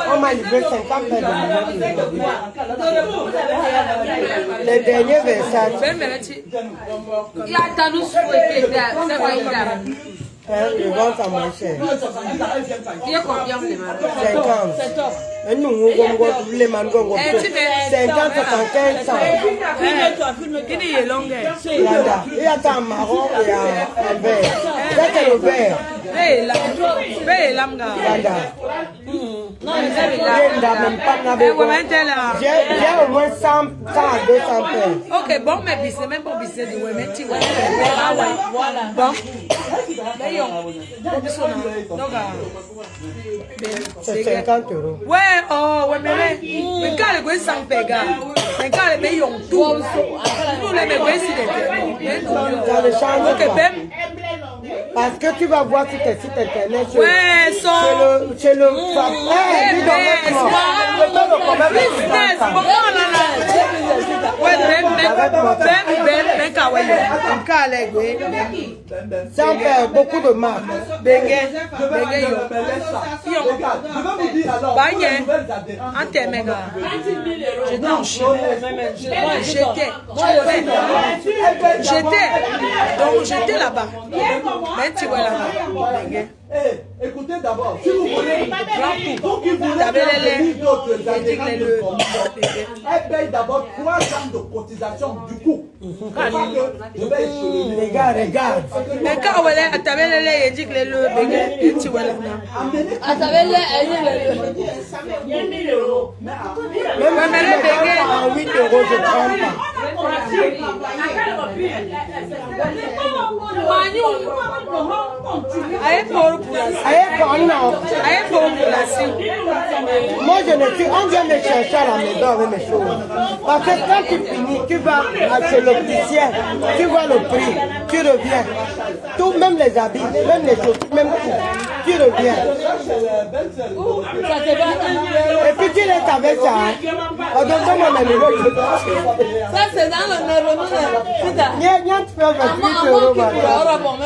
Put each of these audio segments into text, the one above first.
On m'a livré 50 paires de les derniers versets. Il y a Tanous souhaité, c'est quoi il a? Le ventre à moins cher. Il y a combien les mains? 50. Nous, les mangots, 50, 75, 100. Il est long. Il y a un marron et un vert. C'est le vert. J'ai au moins 100 à 200 paires. Ok, bon, mais c'est même pas bisser de Wemen. Voilà. Bon. C'est 50 €. Ouais, oh, ouais, mais quand les gars sont pégats, mais quand les mecs ont tout, nous les mecs, Ça ne change ok, pas. Parce que tu vas voir sur tes sites internet. Ouais, c'est le business, bon, ça fait beaucoup de marques. J'étais là-bas. Mais tu vois là-bas. Écoutez d'abord, si vous voulez, vous qui voulez elle paye d'abord 3 ans de cotisation du coup. Les gars, regarde. Mais quand on est à Tabelle, il dit que le bégué, tu vois là-bas. À Tabelle, elle dit même si les bégués à 8 €, je ne prends pas. Moi je ne suis, on vient me chercher à la maison avec mes choses. Parce que quand tu finis, tu vas chez l'opticien, tu vois le prix, tu reviens. Tout, même les habits, même les choses, même tout, tu reviens. Et puis tu restes avec ça. Donne-moi mes numéros. Ça c'est dans le numéro.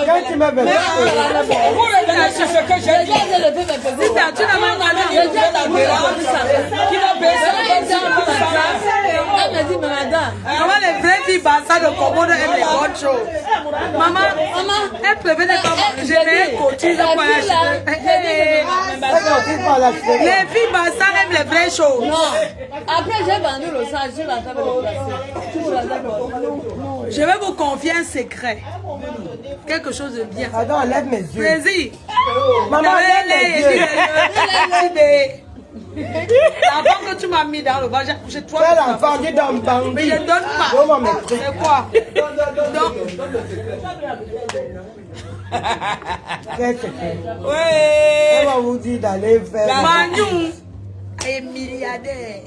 Quand tu m'as versé, Comment les vraies filles ça de commode aiment les bonnes choses. Maman, elle prévenait comme je vais cotiser pour acheter. Les filles ça aiment les vraies choses. Non. Après j'ai vendu le sang, je la table de Je vais vous confier un secret. Quelque chose de bien. Attends, lève mes yeux. Plaisir. Maman, lève mes yeux. Avant que tu m'as mis dans le vagin, j'ai toi. Quel enfant dit dans le bandit? Mais je ne donne pas. C'est quoi? Donc. Quel secret? Ouais. On va vous dire d'aller faire. Magnou est milliardaire.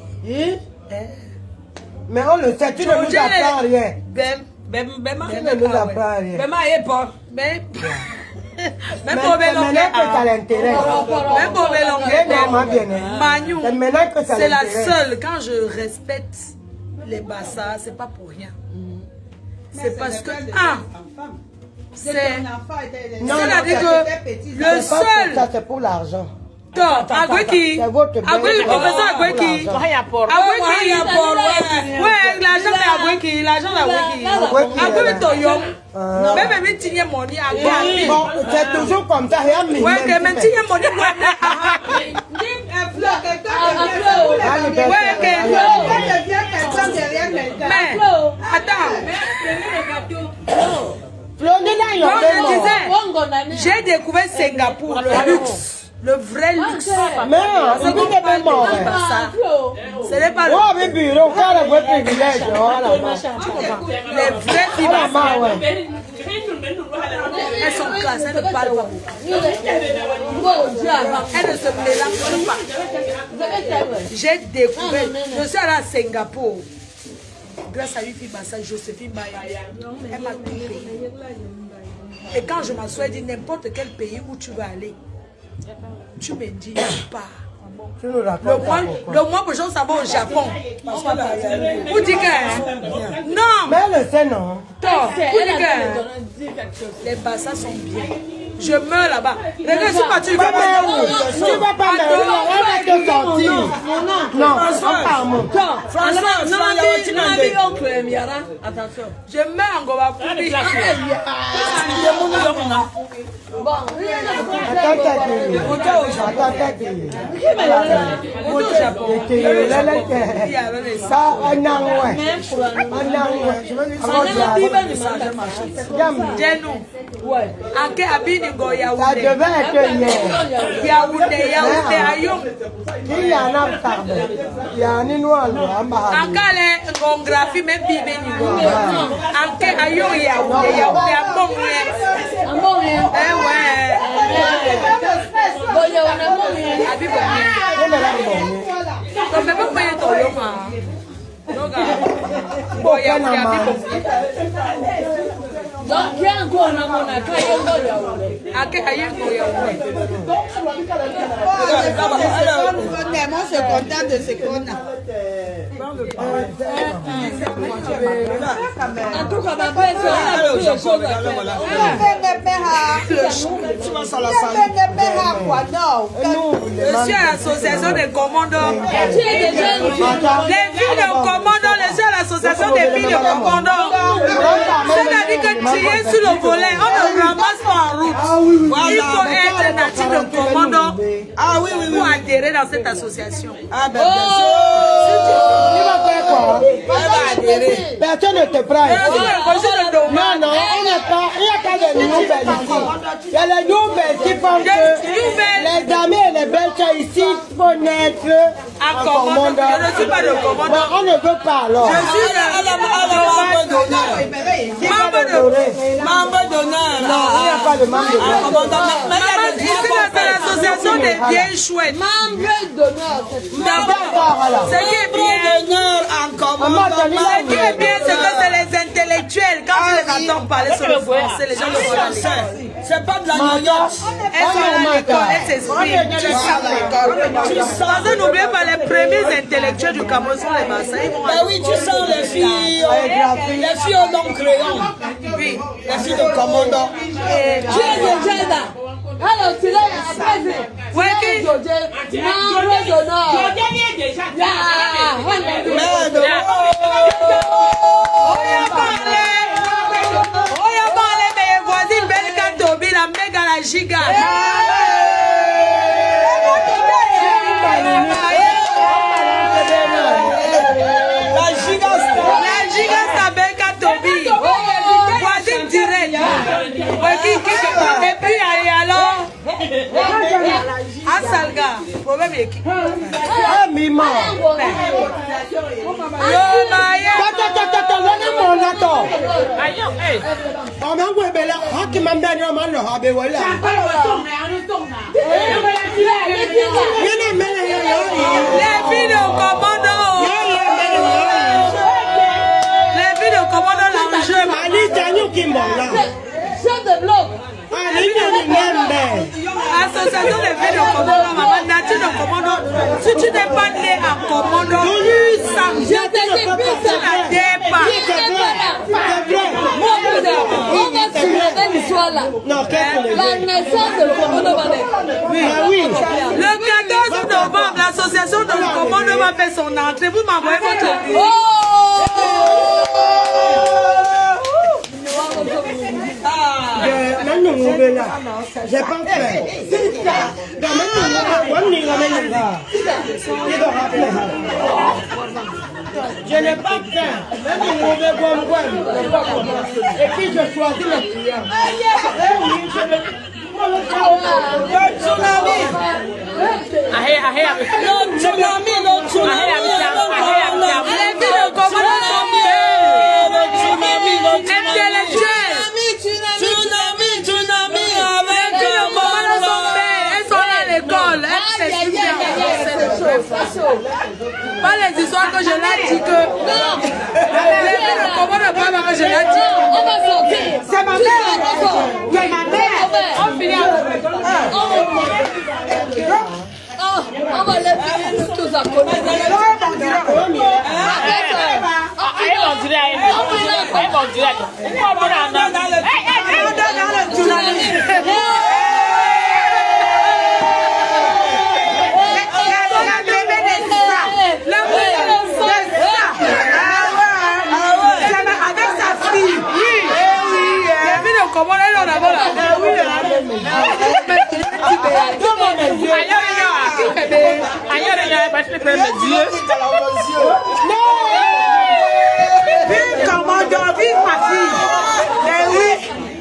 Mais on le sait, tu ne nous apprends rien. Tu ne nous apprends rien. Même pour maintenant que ça l'intéresse. Même pour Magnou, c'est la seule. Quand je respecte les bassas, c'est pas pour rien. C'est parce que c'est. Non, c'est-à-dire que le seul. Ça c'est pour l'argent. Donc, Agweki, professeur Agweki, ouais, l'argent de Agweki, Agweki Toyom, même si tu as monnaie Agweki. Bon, c'est toujours comme ça, rien de ouais, mais tu as monnaie mais, attends. J'ai découvert Singapour, le luxe. Le vrai luxe. Mais c'est qui est même mort. Ce n'est pas le bureau, car le vrai privilège. les vraies filles. Elles sont classes, elles ne parlent pas. Elles ne se mélangent pas. J'ai découvert. Je suis allée à Singapour. Grâce à une fille, Joséphine Baye. Elle m'a tout payé. Et quand je m'assois, elle dit n'importe quel pays où tu vas aller. Tu me dis pas. Tu nous racontes Le mois prochain, ça va au Japon. Vous dites que... Non. Mais elle le sait, non? Les bassas sont bien. Je meurs là-bas. Regarde, si pas tu vas pas. Tu vas pas me te sortir. Non, pas moi. Je meurs en Goba. Ça devait être hier. Yaoundé, Ayo. Il y en a tardé. Il y a un noir. Ankale ngografi même bibe ni go. Anke ayo Yaoundé, Yaoundé abonye. Eh ouais. Boya ona moye. Abi bonye. Ko me bo moye to yo ma. Noga. Boya abi bonye. Donc il y a encore un amon à Ake ayo go Yaoundé. Moi, je suis content de ce qu'on a. En tout cas, ma belle, on a beaucoup de choses à Je suis à l'association des commandants. faire. Tu es déjà une fille. Les filles de commandants, je suis à l'association des filles de commandants. C'est-à-dire que tu es sur le volet, on ne ramasse pas en route. Il faut être natif de commandant pour adhérer dans cette association. Tu vas faire quoi? Personne ne te prend. Non, non, il n'y a pas de nouvelles ici. Il y a les nouvelles qui font que les amis et les belles filles ici faut naître en commandant. Je ne suis pas de commandant. On ne veut pas alors. Je suis Membre d'honneur. Non, il n'y a pas de membre d'honneur. ici dans l'association des vieilles chouettes. Membre d'honneur. Ce qui est bien, c'est que c'est les intellectuels. Quand tu les entends parler sur le français, les gens ne vont pas l'école. C'est pas de la noyance. Elles sont à l'école, elles s'expriment. Parce que n'oubliez pas, les premiers intellectuels du Cameroun sont les Maasai. Ben oui, tu sens les filles au long crayon. Oui. Les filles de commandant. Tu es déjà là. Alors, tu l'as après. Ouais, qui? Membre d'honneur. Merde. Oya parle, mes voisines, belle Katobi, la méga, la giga. La giga La giga, sa belle Katobi. Voisine directe. Et puis, alors, Asalga, problème est qui? Ah, Mima. Les filles de commandant. Les filles de commandant, l'enjeu. Chef de bloc. Association des filles de commandant, maman, nature de commandant. Si tu n'es pas né en commandant, ça Je te dis, tu n'adhères pas. On va soulever l'histoire là. Non, qu'est-ce que La naissance de Komodo Banek. oui. Le 14 novembre, l'association de commandant va faire son entrée. Vous m'envoyez votre vie. J'ai pas fait. Je n'ai pas faim. Même une mauvaise bonne. Et puis je choisis le client. Pas les histoires que je l'ai dit que. Comment ne pas que je l'ai dit? On va sortir. C'est ma mère. C'est ma mère. On finit avec. On va les finir tous à connaître. Comment elle en a là? Oui, vive ma fille. Oui.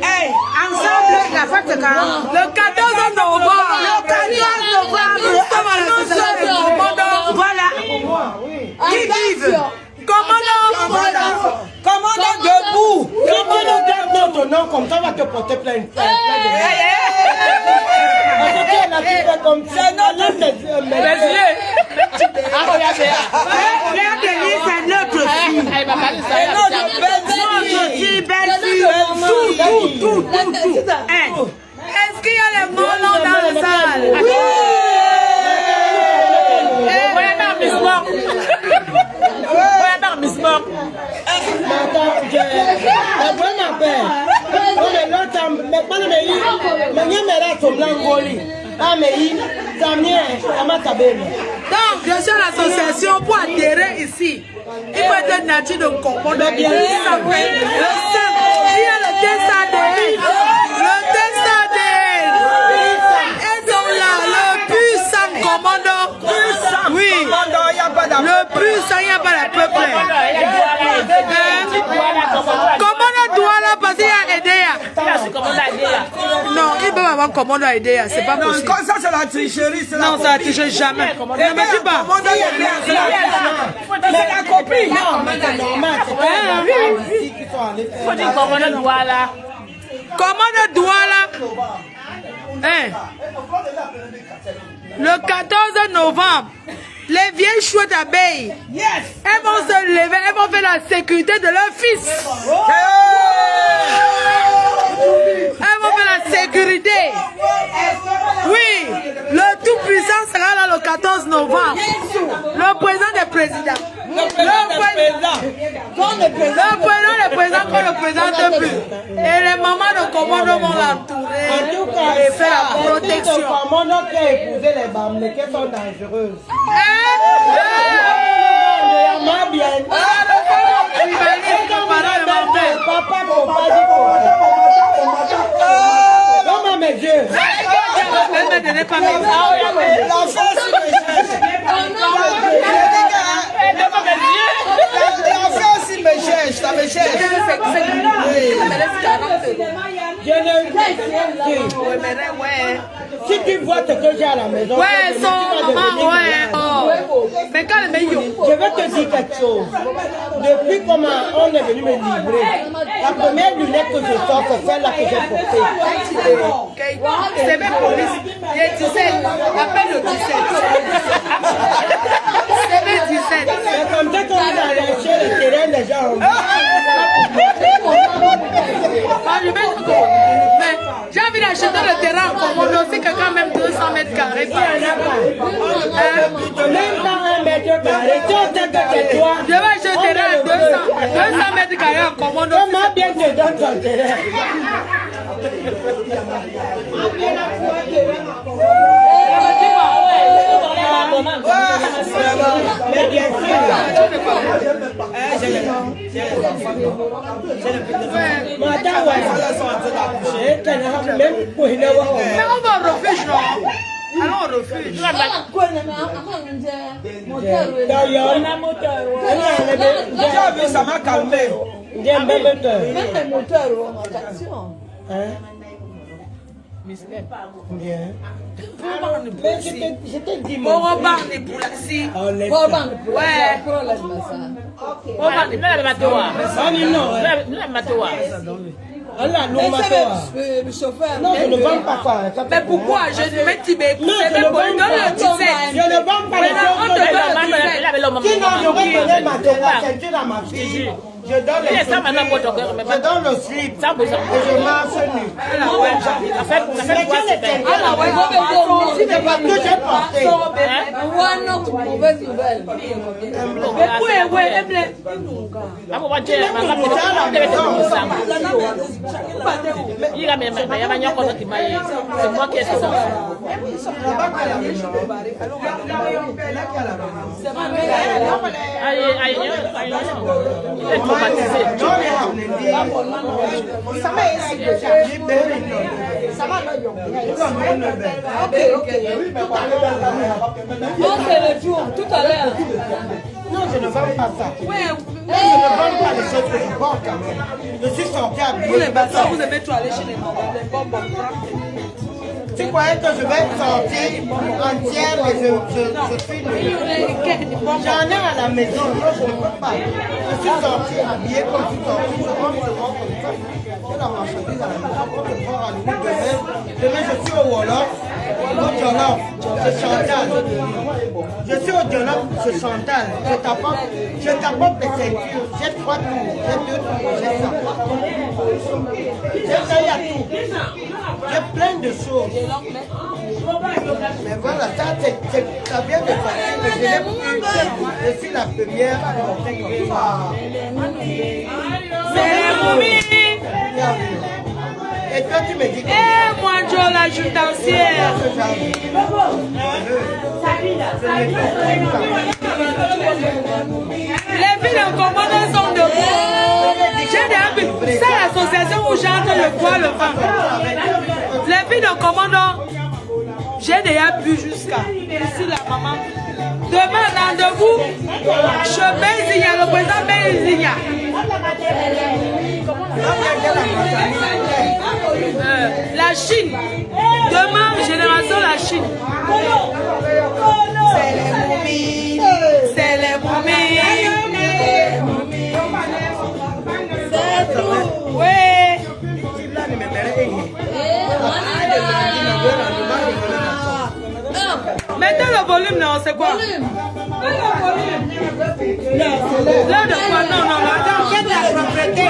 Hey, ensemble, la fête quand le 14 novembre. Le 14 novembre, nous sommes à la voilà. Qui vive? Commandant debout. Commandant donne notre nom comme ça, on va te porter plainte. C'est notre est-ce qu'il y a les molons dans la salle? Oui. Donc, je suis à l'association pour adhérer ici. Il faut être nature de comprendre. Il y a le Tessadé. Le Tessadé. Ils sont là, le puissant commandant. Oui. Le puissant, il n'y a pas de peuple. Commandant Douala, parce qu'il y a Edea. Non, il peut avoir commandant Edea, c'est pas possible. Comme ça, c'est la tricherie. Non, ça ne triche jamais. Ne me dis pas. C'est la copie. Non, mais c'est normal. Faut dire commandant Douala. Commandant Douala. Le 14 novembre, les vieilles chouettes abeilles, elles vont se lever, elles vont faire la sécurité de leur fils. Elles vont faire la sécurité. Oui, le tout-puissant sera là le 14 novembre. Le président des présidents. Le président qu'on ne présente plus. Et les mamans de commandant vont l'entourer et faire la protection. Le commandant qui a épousé les Bamlés qui sont dangereuses. Papa, non, mes yeux. Elle ne donnait pas mes Si tu vois ce que j'ai à la maison, ouais, son maman, ouais. Mais quand le je vais te dire quelque chose. Depuis comment on est venu me livrer, la première lunette que je sors, c'est celle-là que j'ai portée. C'est même police. Il est 17. Appelle le 17. C'est même 17. C'est comme ça qu'on a lâché le terrain des gens. Mais j'ai envie d'acheter le terrain en commande aussi, quelqu'un même 200 mètres carrés. Même pas 1 mètre carré. Je vais acheter le terrain à 200 mètres carrés en commande. Comment bien te donne ton terrain? Mais bien sûr. Mais on va au refuge, non? Allons au refuge. Ça m'a calmé. Même les moteurs ont attention. Bien. Je t'ai dit, Bon, on parle de Poulassi. Ouais. Le chauffeur. Non, je ne vends pas quoi. Mais pourquoi? Je ne mets Tibet. Non, je ne vends pas. Je ne vends pas les choses. Sinon, je vais donner la ceinture à ma fille. Je donne les je donne le slip et je marche nu. Ça fait quoi c'est bien? C'est pas que j'ai porté. C'est moi qui ai fait ça. Il est traumatisé. C'est le jour, tout à l'heure. Non, je ne vends pas ça. Je ne vends pas les choses que je porte quand même. Je suis sorti à Vous les bassins, vous aimez tout aller chez les bonbons. Tu croyais que je vais sortir entière et je suis j'en ai à la maison, non je ne peux pas. Je suis sorti habillé comme je suis sorti, je rentre comme ça. J'ai la marchandise à la maison, quand je prends rendez-vous demain je suis au Wolof, au Jolof, c'est Chantal. Je suis au Jolof, c'est Chantal. Je t'apporte les ceintures, j'ai 3 tours, j'ai 2 tours, j'ai ça. J'ai ça, il y a tout. J'ai plein de choses. Mais voilà, ça vient de passer, mais je l'ai plus. Je suis la première à porter comme ça. C'est les momies. Et toi, tu me dis que... Eh, moi, Joe, la jutancière. Les filles de commandant sont debout. J'ai déjà vu. C'est l'association où j'entre le poids, le vent. Les filles de commandant, j'ai déjà bu jusqu'à ici la maman. Demain, rendez-vous, je Bézigna, le président Bézigna. La Chine. Demain, génération la Chine. C'est les momies. C'est les momies. C'est tout. Oui. Mettez le volume, non, c'est quoi? Là, de quoi? Non, non, non, attends, faites la propriété.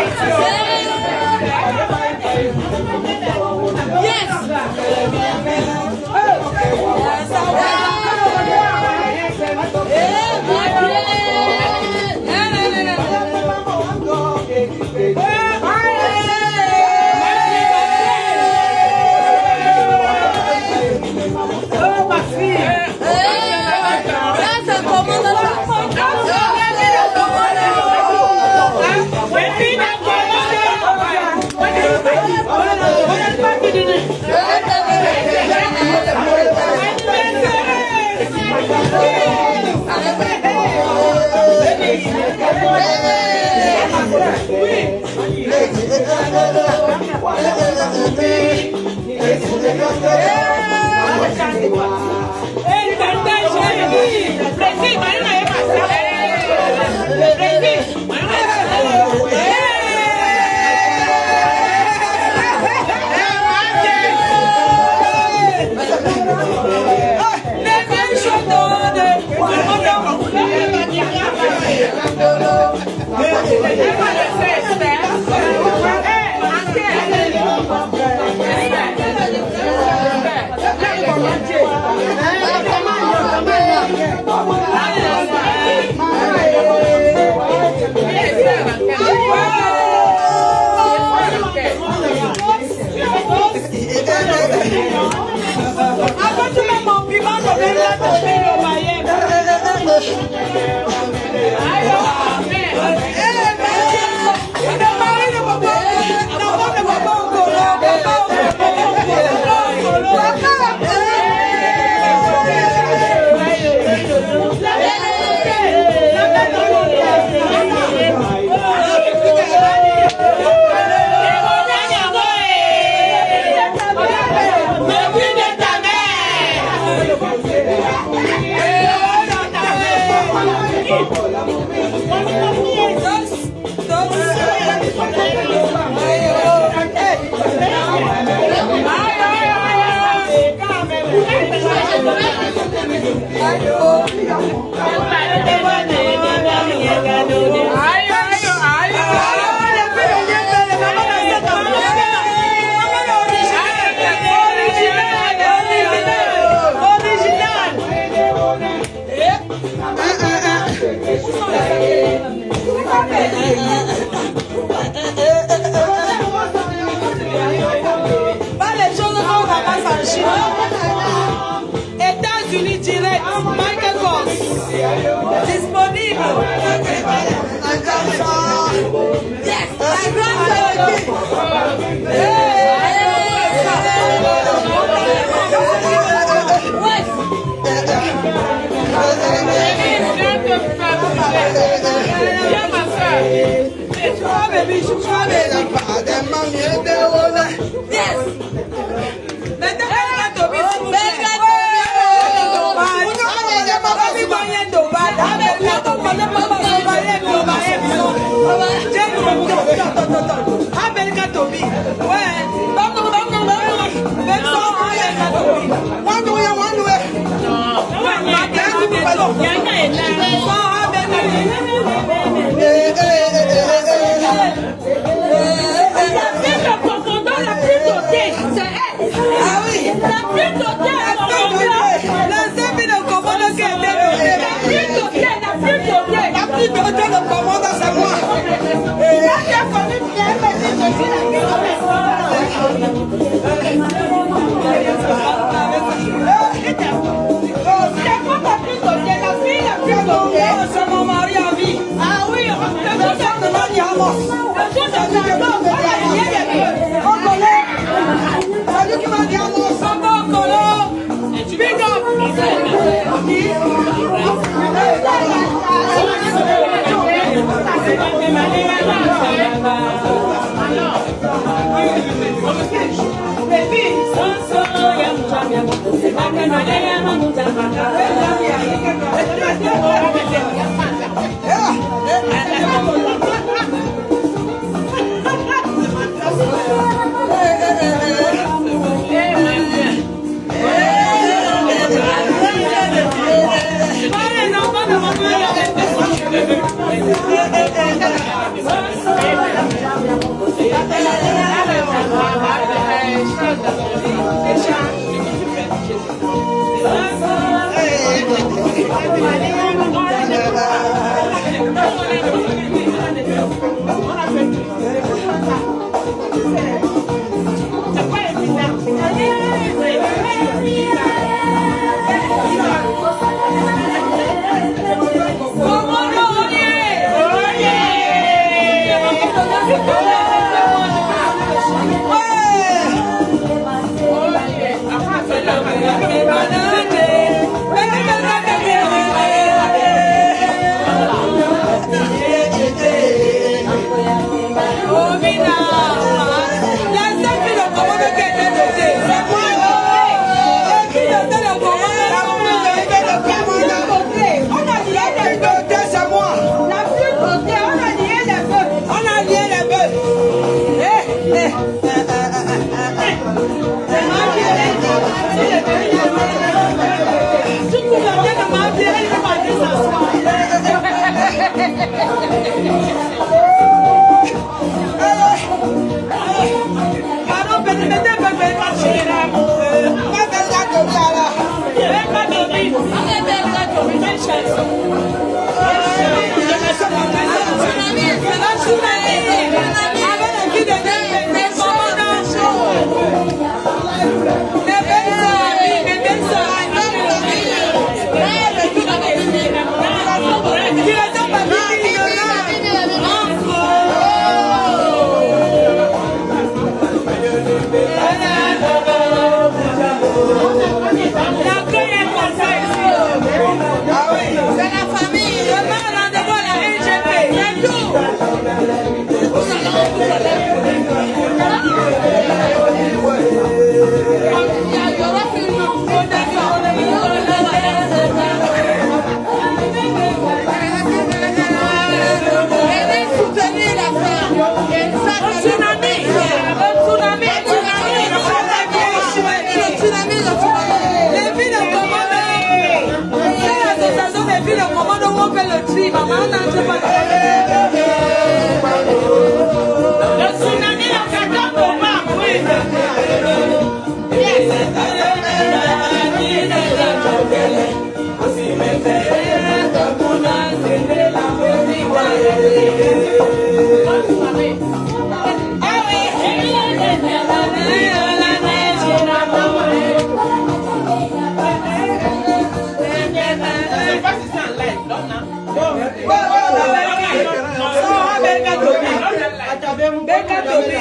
Belka Tobi.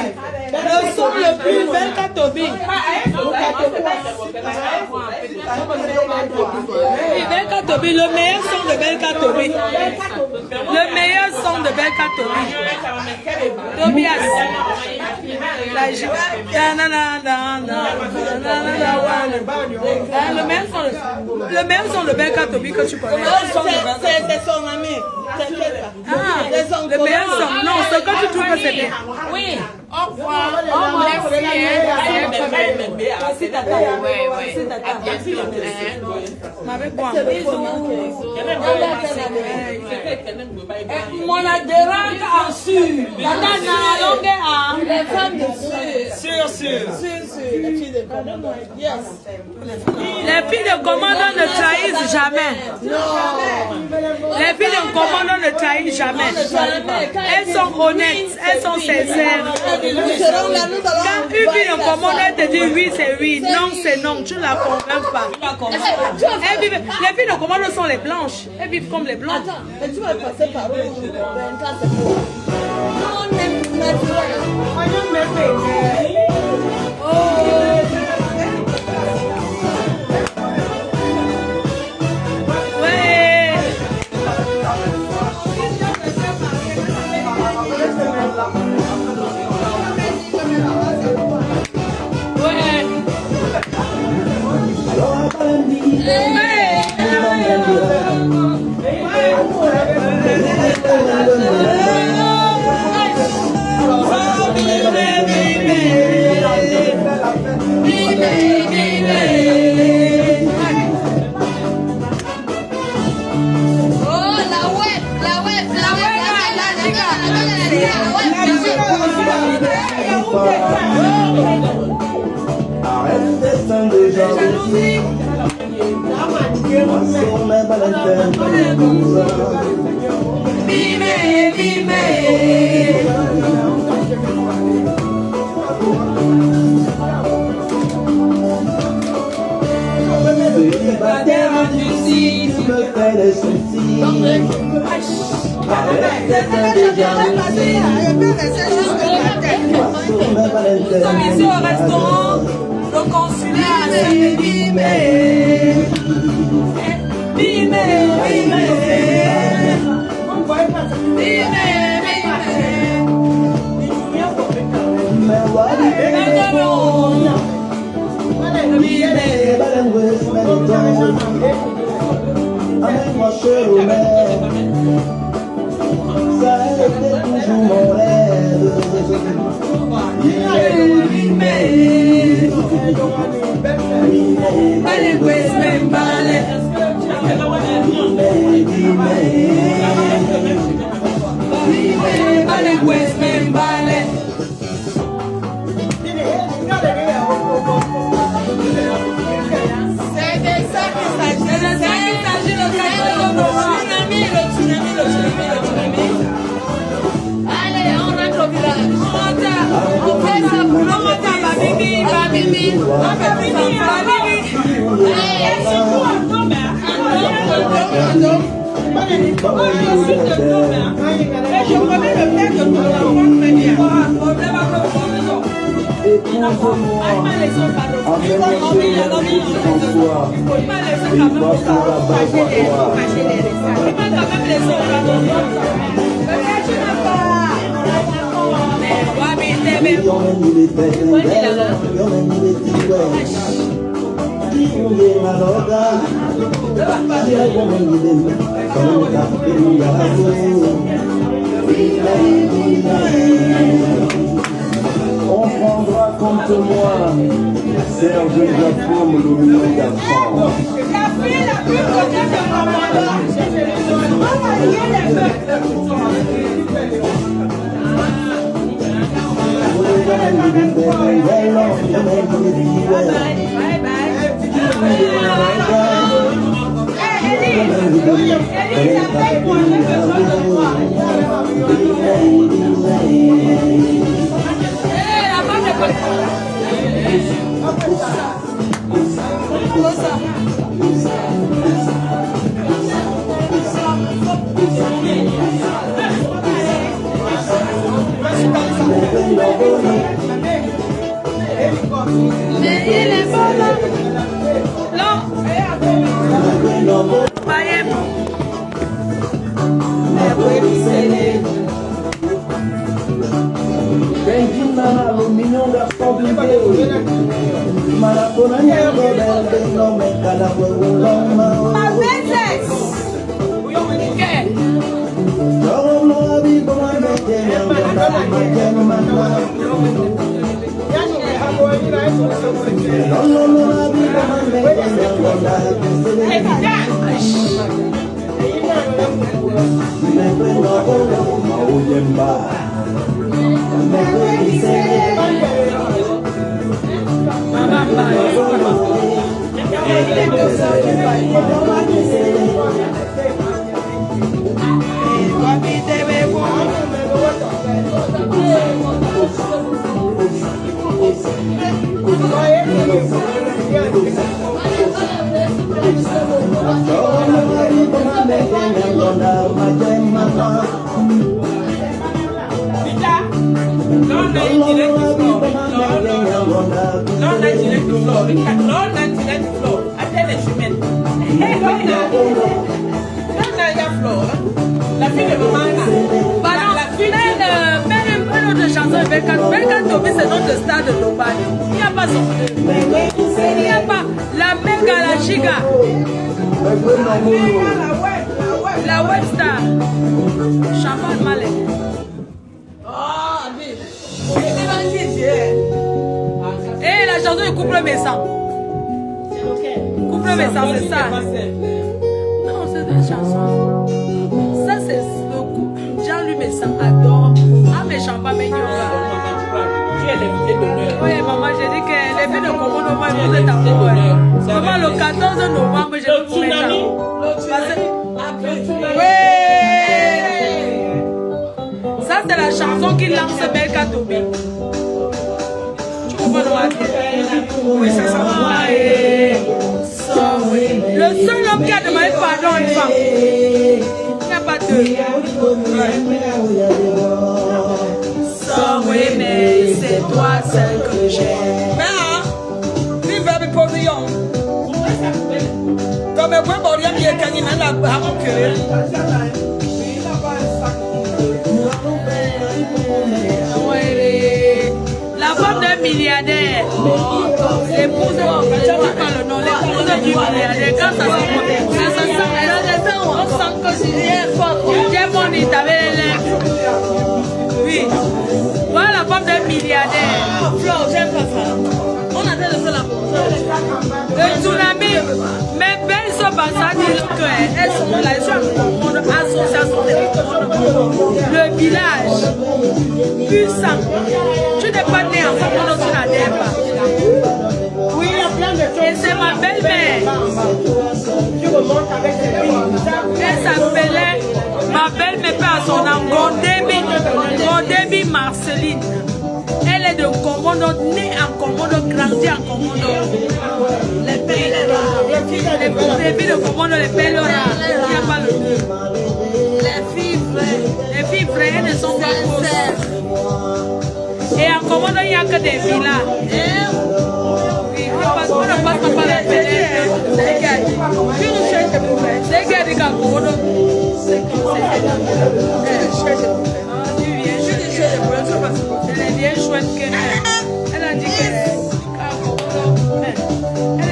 Le son le plus Belka Tobi. Oui, Belka Tobi, le meilleur son de Belka Tobi. Le meilleur son de Belka Tobi. Tobias. Le meilleur son de Belka Tobi que tu connais. C'est son ami. Le meilleur son. Non, ce que tu trouves que c'est bien. Oui. Au revoir. Au revoir. Merci, tata. Merci, tata. Avec quoi? Mon adhérente en sur. Tata n'a longueur. Les femmes de Sûr. les filles de commandant. Yes. Les filles de commandant ne trahissent jamais. Les filles de commandant ne trahissent jamais. Elles sont honnêtes, elles sont sincères. Quand une fille de commandant te dit oui, c'est oui, non, c'est non, tu ne la convaincs pas. Les filles de commandant sont les blanches. Elles vivent comme les blancs. Attends, mais tu vas passer par où? C'est faux. On est naturel. Arrête d'être déjà sur mes baleines. Célibataire endurci, tu me fais des soucis. Arrête d'être déjà Nous sommes ici au restaurant, le consulat c'est Bimé. Amène-moi chez Romain. Ça a été toujours mon rêve. Allez, on rentre au village. On fait ça pour Écoute-moi, amène-moi chez François. Il va faire la bagarre. On prendra compte de moi, Serge Jacob, le million d'enfants. La fille la plus connue de Ramadan. Merci. Mais il est bon là. Non. Bayem. La fille de maman là. Une autre chanson, Belkan Tobi, c'est notre stade de Lobani. Il n'y a pas son deux. Il n'y a pas la méga, la giga. La webstar. Champagne Malé. Et la chanson du couple Messan. Couple Messan, c'est ça. Non, c'est des chansons. Ça, c'est le couple. Jean-Louis Messan adore. Ah, mais champagne, mais il y aura. Tu es l'invité d'honneur. Oui, maman, j'ai dit que les filles de Komodo, moi, vous êtes amoureux. Maman, le 14 novembre, je vais vous mettre. Oui! Ça, c'est la chanson qui lance Belkan Tobi. Tu comprends le oui, ça va. Le seul homme qui a demandé pardon à une femme. Il n'y a pas deux. Oui, mais c'est toi seul que j'aime. Mais vive avec pavillon. Comme un bon bordel, il y a gagné dans la barre que. La femme d'un milliardaire, l'épouse, je dis pas le nom, l'épouse du milliardaire, quand ça se sent, on sent que j'ai mon t'avais les lèvres. Oui. Voilà la femme d'un milliardaire. Flore, j'aime pas ça. On a fait de ça là. Le tsunami, mes belles sont passées dire qu'elles sont là, elles sont en association des le village, puissant. Tu n'es pas né en Komodo, tu n'adhères pas. Oui, il y a plein de choses. Et c'est ma belle-mère. Tu remontes avec tes filles. Elle s'appelait, ma belle-mère à son nom, Gondébi Marceline. Elle est de Komodo, née en Komodo, grandie en Komodo. Les filles de Komodo, les belles rares. Il n'y a pas le deux. Les filles vraies, elles ne sont pas fausses. Et en Komodo, il n'y a que des villas. Oui, on ne passe pas par les belles. C'est qui a dit. C'est qui a dit qu'en Komodo. C'est les vieilles chouettes qu'elle a. Elle a dit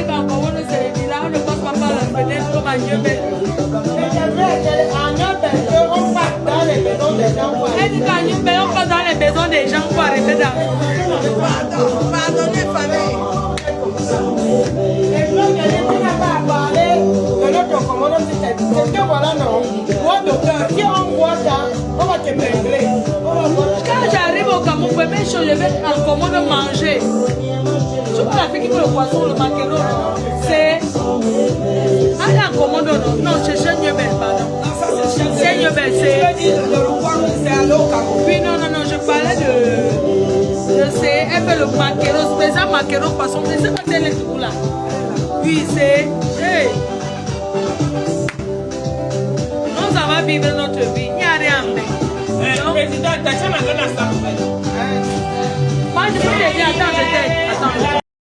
qu'en Komodo, c'est les villas. On ne passe pas par la fenêtre comme à Dieu. On passe dans les maisons des gens. Elle dit qu'à Dieu, on passe dans les maisons des gens pour arriver dans. Pardonnez, famille. Et donc, tu n'as pas à parler de notre Komodo, c'est que voilà, non. Moi, docteur, si on voit ça, on va te maigrir. Quand j'arrive au Cameroun, première chose, je vais en Komodo manger. Tu vois la fille qui fait le poisson, le maquereau, c'est. Allez en Komodo, non, non, c'est Chenyebel, pardon. Chenyebel, c'est. Oui, non, non, non, je parlais de. Je sais, elle fait le maquereau, spécial maquereau, poisson, je sais pas si elle est tout là. Oui, c'est. Hey. Nous, ça va vivre notre vie, il n'y a rien à faire. Président, t'as jamais donné ça. tu peux t'aider. Attends, je t'aide. Attends.